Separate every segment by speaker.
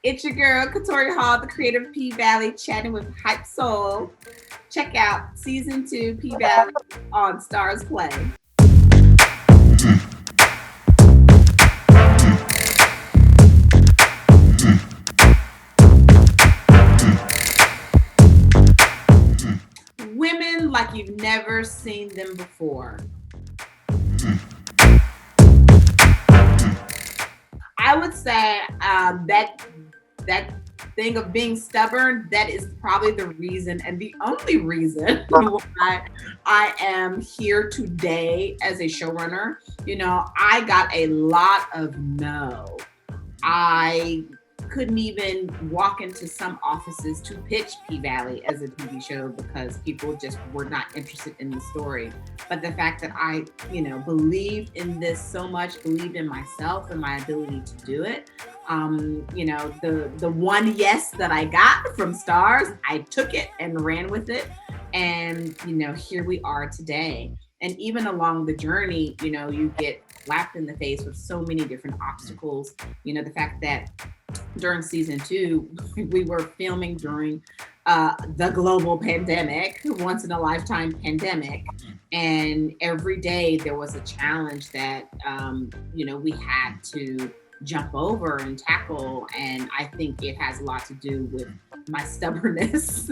Speaker 1: It's your girl, Katori Hall, the creative P Valley, chatting with Hypesoul. Check out season 2 P Valley on STARZ Play. Women like you've never seen them before. I would say that thing of being stubborn, that is probably the reason and the only reason why I am here today as a showrunner. I got a lot of no. I couldn't even walk into some offices to pitch P-Valley as a TV show because people just were not interested in the story. But the fact that I, believed in this so much, believed in myself and my ability to do it. The one yes that I got from STARZ, I took it and ran with it. And, here we are today. And even along the journey, you get slapped in the face with so many different obstacles. The fact that during season 2, we were filming during the global pandemic, once in a lifetime pandemic. And every day there was a challenge that, we had to jump over and tackle. And I think it has a lot to do with my stubbornness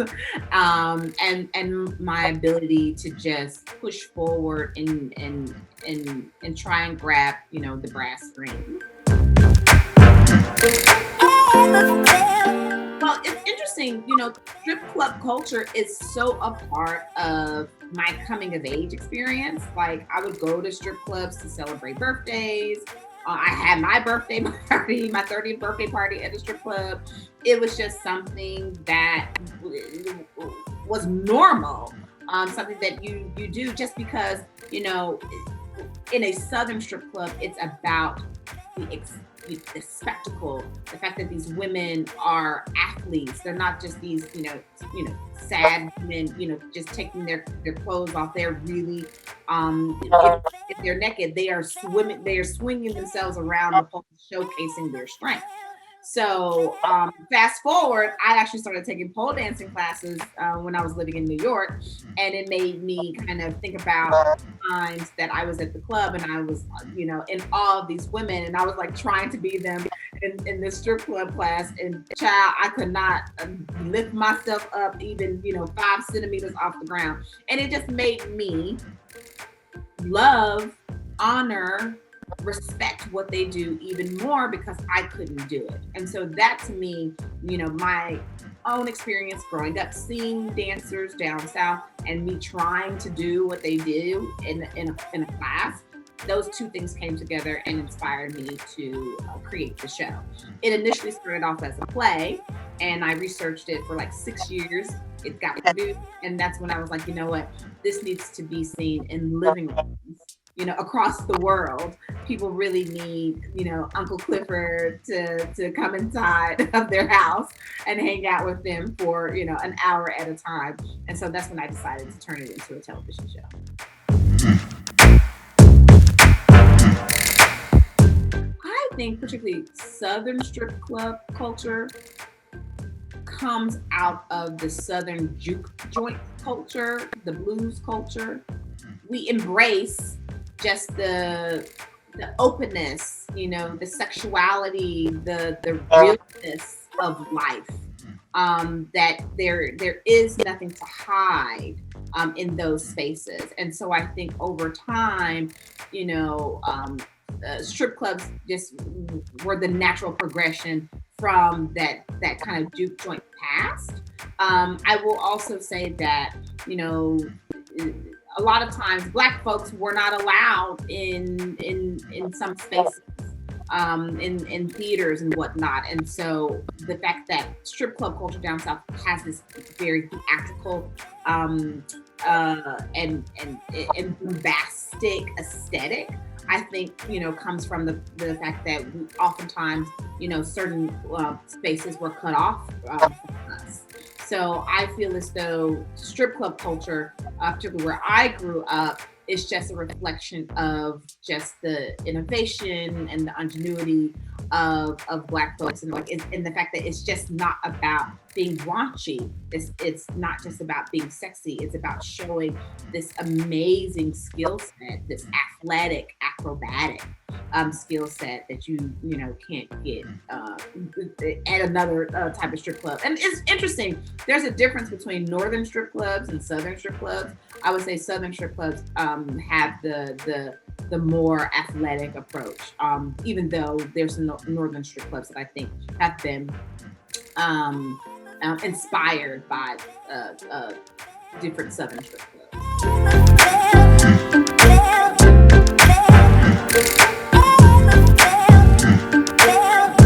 Speaker 1: and my ability to just push forward and try and grab, the brass ring. Well, it's interesting, strip club culture is so a part of my coming of age experience. Like, I would go to strip clubs to celebrate birthdays. I had my birthday party, my 30th birthday party at a strip club. It was just something that was normal, something that you do just because, in a Southern strip club, it's about the spectacle, the fact that these women are athletes. They're not just these, sad women, just taking their clothes off. They're really, if they're naked, they are swimming, they are swinging themselves around the pole, showcasing their strength. So fast forward, I actually started taking pole dancing classes when I was living in New York, and it made me kind of think about times that I was at the club and I was, in awe of these women, and I was like trying to be them in this strip club class. And child, I could not lift myself up even, 5 centimeters off the ground, and it just made me love, honor, respect what they do even more because I couldn't do it. And so that to me, my own experience growing up, seeing dancers down south and me trying to do what they do in a class, those two things came together and inspired me to create the show. It initially started off as a play, and I researched it for like 6 years. It got produced, and that's when I was like, you know what, this needs to be seen in living rooms. Across the world. People really need, Uncle Clifford to come inside of their house and hang out with them for, an hour at a time. And so that's when I decided to turn it into a television show. I think particularly Southern strip club culture comes out of the Southern juke joint culture, the blues culture. We embrace just the openness, the sexuality, the realness of life, that there is nothing to hide in those spaces. And so I think over time, strip clubs just were the natural progression from that kind of juke joint past. I will also say that, a lot of times Black folks were not allowed in some spaces, in theaters and whatnot. And so the fact that strip club culture down south has this very theatrical and bombastic aesthetic, I think, comes from the fact that we oftentimes, certain spaces were cut off from us. So I feel as though strip club culture, particularly where I grew up, it's just a reflection of just the innovation and the ingenuity of Black folks, and like and the fact that it's just not about being raunchy. It's not just about being sexy. It's about showing this amazing skill set, this athletic, acrobatic skill set that you can't get at another type of strip club. And it's interesting. There's a difference between northern strip clubs and southern strip clubs. I would say southern strip clubs have the more athletic approach, even though there's some northern strip clubs that I think have been inspired by different southern strip clubs.